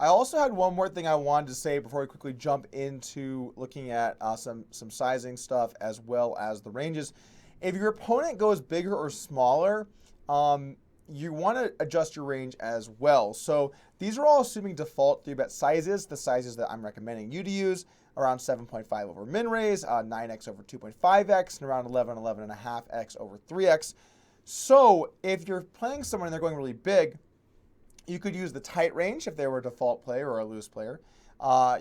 I also had one more thing I wanted to say before we quickly jump into looking at some sizing stuff as well as the ranges. If your opponent goes bigger or smaller, you want to adjust your range as well. So these are all assuming default 3-bet sizes, the sizes that I'm recommending you to use, around 7.5 over min raise, 9x over 2.5x, and around 11.5x over 3x. So if you're playing someone and they're going really big, you could use the tight range if they were a default player or a loose player.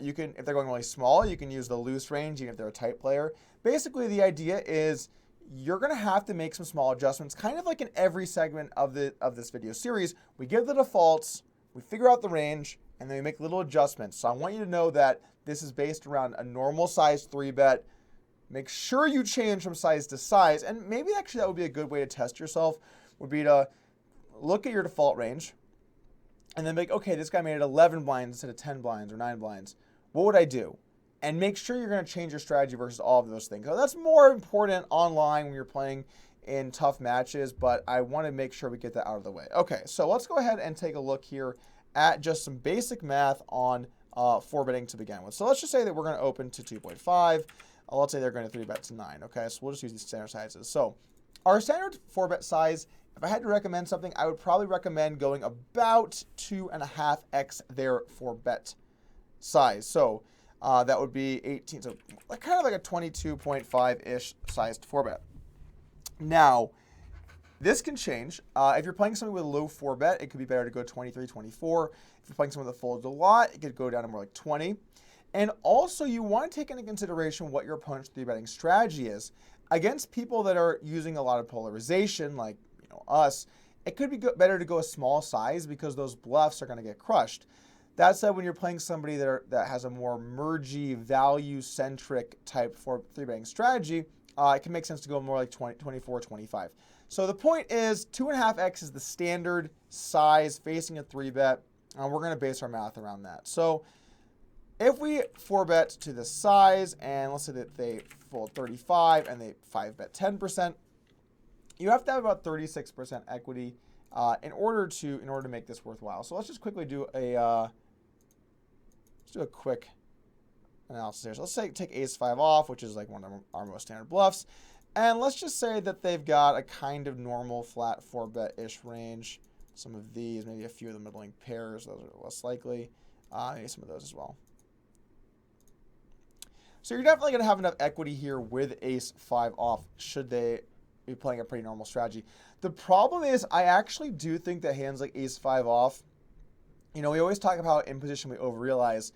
You can, if they're going really small, you can use the loose range even if they're a tight player. Basically, the idea is you're going to have to make some small adjustments, kind of like in every segment of this video series. We give the defaults, we figure out the range, and then we make little adjustments. So I want you to know that this is based around a normal size 3-bet. Make sure you change from size to size, and maybe actually that would be a good way to test yourself, would be to look at your default range, and then make, okay, this guy made it 11 blinds instead of 10 blinds or 9 blinds. What would I do? And make sure you're going to change your strategy versus all of those things. So that's more important online when you're playing in tough matches, but I want to make sure we get that out of the way. Okay, so let's go ahead and take a look here at just some basic math on 4-betting to begin with. So let's just say that we're going to open to 2.5. Let's say they're going to 3-bet to 9. Okay, so we'll just use these standard sizes. So our standard 4-bet size, if I had to recommend something, I would probably recommend going about 2.5x their 4-bet size. So that would be 18, so kind of like a 22.5-ish sized 4-bet. Now, this can change. If you're playing something with a low 4-bet, it could be better to go 23, 24. If you're playing someone that folds a lot, it could go down to more like 20. And also, you want to take into consideration what your opponent's 3-betting strategy is. Against people that are using a lot of polarization, like us, it could be better to go a small size because those bluffs are going to get crushed. That said, when you're playing somebody that has a more mergy, value-centric type 3-betting strategy, it can make sense to go more like 20, 24, 25. So the point is 2.5x is the standard size facing a 3-bet, and we're going to base our math around that. So if we 4-bet to the size, and let's say that they fold 35 and they 5-bet 10%, you have to have about 36% equity in order to make this worthwhile. So let's just quickly do a quick analysis here. So let's say take ace-5 off, which is like one of our most standard bluffs, and let's just say that they've got a kind of normal flat 4-bet-ish range. Some of these, maybe a few of the middling pairs, those are less likely. Maybe some of those as well. So you're definitely going to have enough equity here with ace-5 off should they be playing a pretty normal strategy. The problem is I actually do think that hands like ace-5 off, we always talk about in position we overrealize.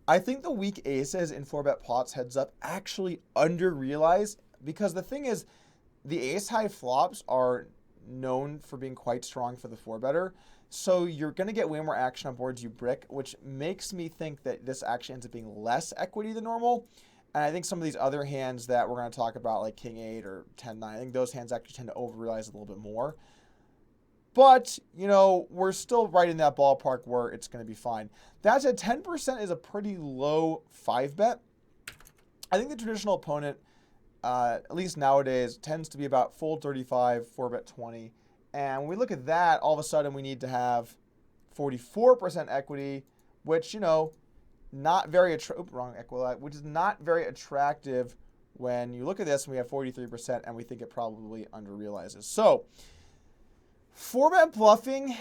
I think the weak aces in 4-bet pots heads up actually under-realize, because the thing is the ace-high flops are known for being quite strong for the 4-better. So you're going to get way more action on boards you brick, which makes me think that this actually ends up being less equity than normal. And I think some of these other hands that we're going to talk about, like King 8 or 10-9, I think those hands actually tend to overrealize a little bit more. But, we're still right in that ballpark where it's going to be fine. That said, 10% is a pretty low 5-bet. I think the traditional opponent, at least nowadays, tends to be about fold 35, 4-bet 20. And when we look at that, all of a sudden we need to have 44% equity, which, not very which is not very attractive when you look at this and we have 43% and we think it probably under-realizes. So 4-bet bluffing,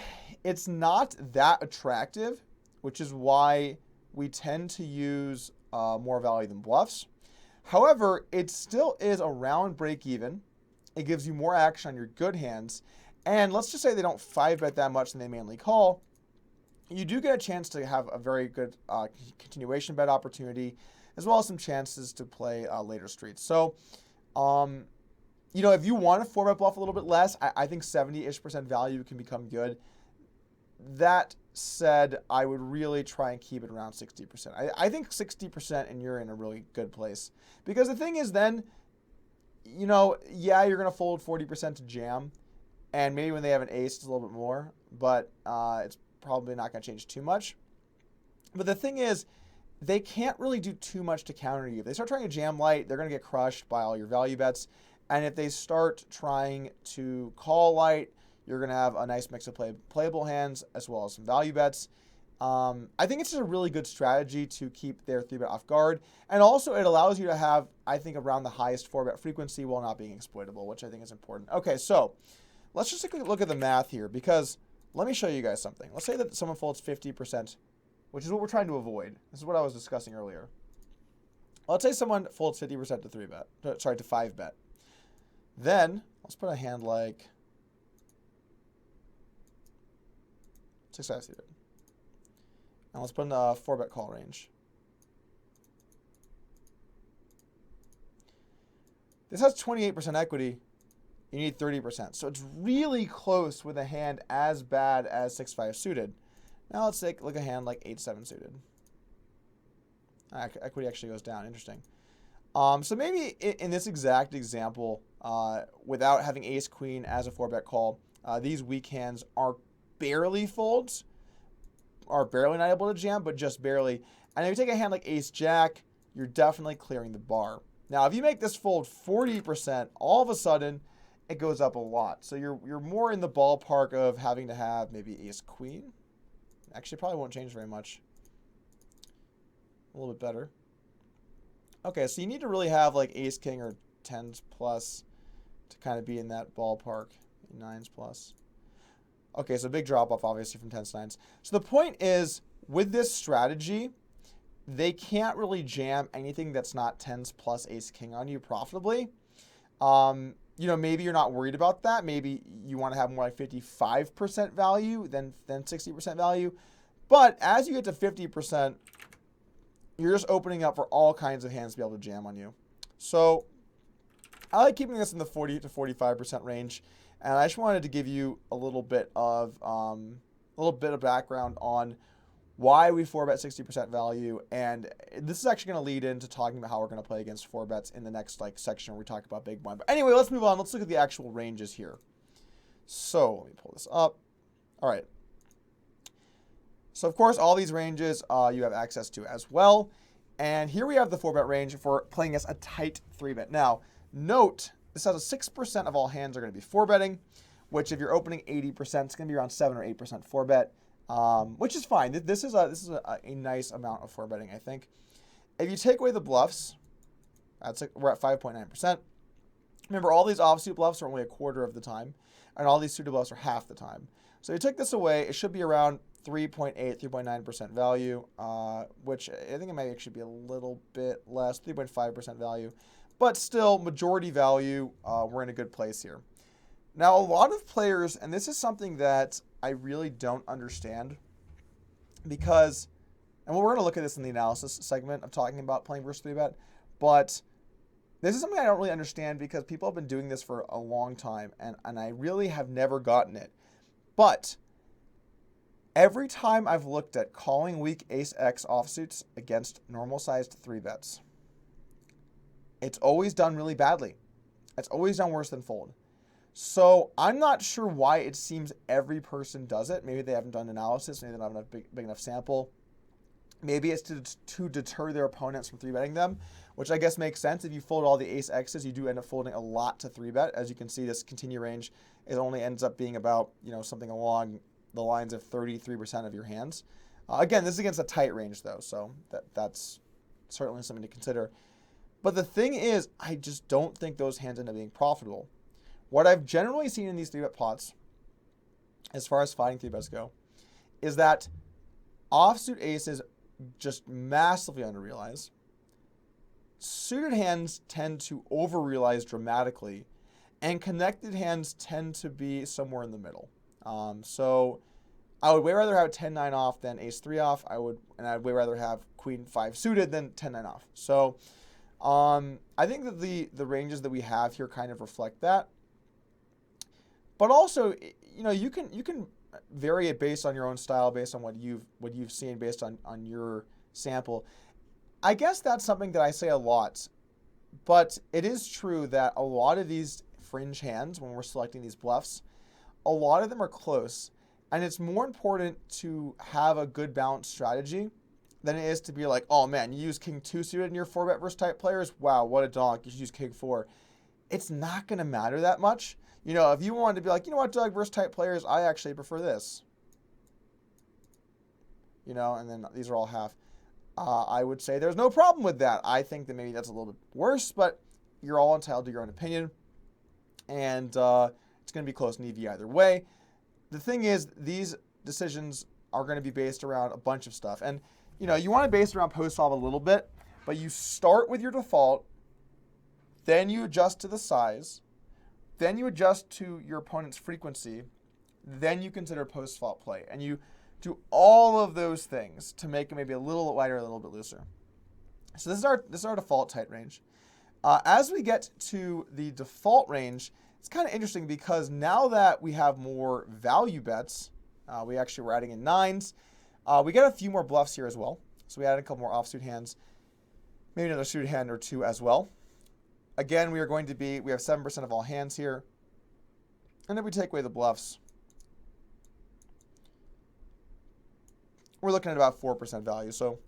it's not that attractive, which is why we tend to use more value than bluffs. However, it still is around break even. It gives you more action on your good hands. And let's just say they don't 5-bet that much and they mainly call. You do get a chance to have a very good continuation bet opportunity, as well as some chances to play later streets. So, if you want to 4-bet bluff a little bit less, I think 70-ish% value can become good. That said, I would really try and keep it around 60%. I think 60% and you're in a really good place. Because the thing is then, you're going to fold 40% to jam. And maybe when they have an ace, it's a little bit more. But it's probably not going to change too much. But the thing is, they can't really do too much to counter you. If they start trying to jam light, they're going to get crushed by all your value bets. And if they start trying to call light, you're going to have a nice mix of playable hands as well as some value bets. I think it's just a really good strategy to keep their 3-bet off guard. And also it allows you to have, I think, around the highest 4-bet frequency while not being exploitable, which I think is important. Okay, so let's just take a look at the math here, because let me show you guys something. Let's say that someone folds 50%, which is what we're trying to avoid. This is what I was discussing earlier. Let's say someone folds 50% to 3-bet, sorry, to 5-bet. Then let's put a hand like 6-5 suited. And let's put in a 4-bet call range. This has 28% equity. You need 30%. So it's really close with a hand as bad as 6-5 suited. Now let's take look at a hand like 8-7 suited. Equity actually goes down. Interesting. So maybe in this exact example, without having ace queen as a 4-bet call, these weak hands are barely folds, are barely not able to jam, but just barely. And if you take a hand like ace jack, you're definitely clearing the bar. Now, if you make this fold 40%, all of a sudden it goes up a lot. So you're more in the ballpark of having to have maybe ace queen. Actually, probably won't change very much. A little bit better. Okay, so you need to really have like ace king or 10s plus to kind of be in that ballpark. 9s plus. Okay, so big drop off obviously from 10s to 9s. So the point is, with this strategy, they can't really jam anything that's not 10s plus ace king on you profitably. You know, maybe you're not worried about that. Maybe you want to have more like 55% value than 60% value. But as you get to 50%, you're just opening up for all kinds of hands to be able to jam on you. So I like keeping this in the 40 to 45% range. And I just wanted to give you a little bit of background on why we 4-bet 60% value. And this is actually going to lead into talking about how we're going to play against 4-bets in the next section where we talk about big blind. But anyway, let's move on. Let's look at the actual ranges here. So let me pull this up. All right. So of course, all these ranges you have access to as well. And here we have the 4-bet range for playing as a tight 3-bet. Now, note, this has a 6% of all hands are going to be 4-betting, which if you're opening 80%, it's going to be around 7 or 8% 4-bet. Which is fine. This is a nice amount of 4-betting, I think. If you take away the bluffs, we're at 5.9%. Remember, all these offsuit bluffs are only a quarter of the time, and all these suited bluffs are half the time. So you take this away, it should be around 3.8, 3.9% value, which I think it might actually be a little bit less, 3.5% value. But still, majority value, we're in a good place here. Now, a lot of players, and this is something that I really don't understand, because, and we're going to look at this in the analysis segment of talking about playing versus 3-bet, but this is something I don't really understand because people have been doing this for a long time, and I really have never gotten it. But every time I've looked at calling weak ace-x offsuits against normal-sized 3-bets, it's always done really badly. It's always done worse than fold. So I'm not sure why it seems every person does it. Maybe they haven't done analysis. Maybe they don't have a big enough sample. Maybe it's to deter their opponents from 3-betting them, which I guess makes sense. If you fold all the ace-x's, you do end up folding a lot to 3-bet. As you can see, this continue range, it only ends up being about, something along the lines of 33% of your hands. Again, this is against a tight range, though, so that's certainly something to consider. But the thing is, I just don't think those hands end up being profitable. What I've generally seen in these 3-bet pots, as far as fighting 3-bets go, is that offsuit aces just massively underrealize. Suited hands tend to overrealize dramatically, and connected hands tend to be somewhere in the middle. So I would way rather have 10-9 off than ace-3 off. I'd way rather have queen-5 suited than 10-9 off. So I think that the ranges that we have here kind of reflect that. But also, you can vary it based on your own style, based on what you've seen, based on your sample. I guess that's something that I say a lot, but it is true that a lot of these fringe hands, when we're selecting these bluffs, a lot of them are close, and it's more important to have a good balanced strategy than it is to be like, oh man, you use king 2 suited in your 4-bet versus type players. Wow, what a donk! You should use king 4. It's not going to matter that much. If you wanted to be like, you know what, Doug, versus type players, I actually prefer this. you know, and then these are all half. I would say there's no problem with that. I think that maybe that's a little bit worse, but you're all entitled to your own opinion, and it's going to be close and EV either way. The thing is, these decisions are going to be based around a bunch of stuff, and you know, you want to base it around post flop a little bit, but you start with your default, then you adjust to the size, then you adjust to your opponent's frequency, then you consider post flop play, and you do all of those things to make it maybe a little wider, a little bit looser. So this is our default tight range. As we get to the default range, it's kind of interesting because now that we have more value bets, we actually were adding in nines. We got a few more bluffs here as well. So we added a couple more offsuit hands, maybe another suited hand or two as well. Again, we have 7% of all hands here. And if we take away the bluffs, we're looking at about 4% value. So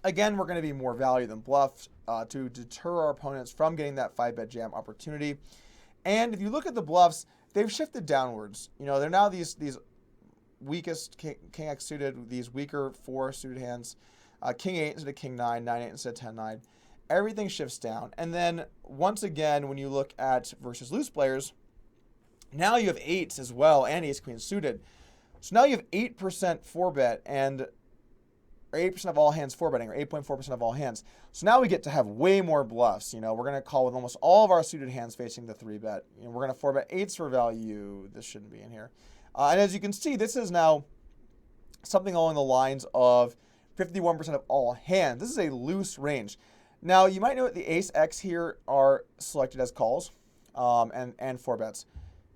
again, we're going to be more value than bluff to deter our opponents from getting that 5-bet jam opportunity. And if you look at the bluffs, they've shifted downwards. You know, they're now these weakest King X suited, these weaker 4 suited hands, King 8 instead of King 9, 9 8 instead of 10 9. Everything shifts down. And then once again, when you look at versus loose players, now you have 8s as well and ace queen suited. So now you have 8% 4-bet or 8% of all hands 4-betting, or 8.4% of all hands. So now we get to have way more bluffs. You know, we're going to call with almost all of our suited hands facing the 3-bet. You know, we're going to 4-bet 8s for value. This shouldn't be in here. And as you can see, this is now something along the lines of 51% of all hands. This is a loose range. Now, you might note the ace X here are selected as calls and 4-bets,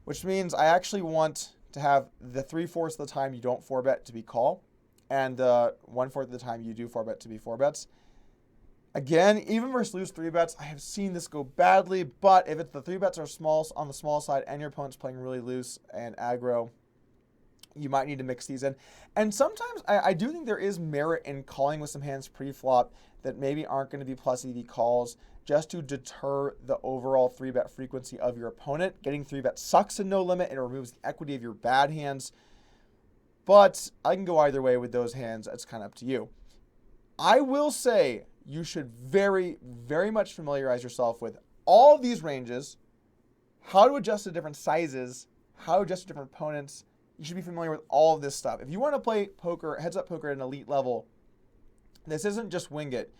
which means I actually want to have the 3/4 of the time you don't 4-bet to be call, and 1/4 of the time you do 4-bet to be 4-bets. Again, even versus loose 3-bets, I have seen this go badly, but if it's the 3-bets are small on the small side and your opponent's playing really loose and aggro, you might need to mix these in. And sometimes I do think there is merit in calling with some hands pre-flop that maybe aren't going to be plus EV calls, just to deter the overall 3-bet frequency of your opponent. Getting 3-bet sucks in No Limit. It removes the equity of your bad hands. But I can go either way with those hands. It's kind of up to you. I will say you should very, very much familiarize yourself with all of these ranges, how to adjust to different sizes, how to adjust to different opponents. You should be familiar with all of this stuff. If you want to play poker, heads-up poker at an elite level, this isn't just wing it.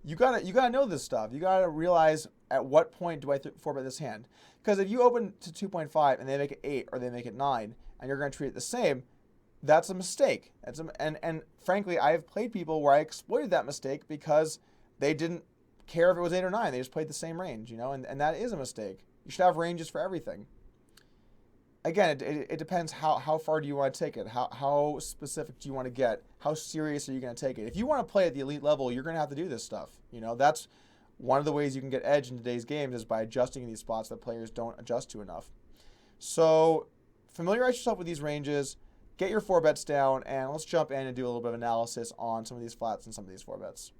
You gotta know this stuff. You gotta realize at what point do I 4-bet this hand. Because if you open to 2.5 and they make it 8 or they make it 9, and you're gonna treat it the same, that's a mistake. And frankly, I have played people where I exploited that mistake because they didn't care if it was 8 or 9. They just played the same range, you know, and that is a mistake. You should have ranges for everything. Again, it depends how far do you want to take it, how specific do you want to get, how serious are you going to take it. If you want to play at the elite level, you're going to have to do this stuff. You know, that's one of the ways you can get edge in today's games is by adjusting in these spots that players don't adjust to enough. So familiarize yourself with these ranges, get your 4-bets down, and let's jump in and do a little bit of analysis on some of these flats and some of these 4-bets.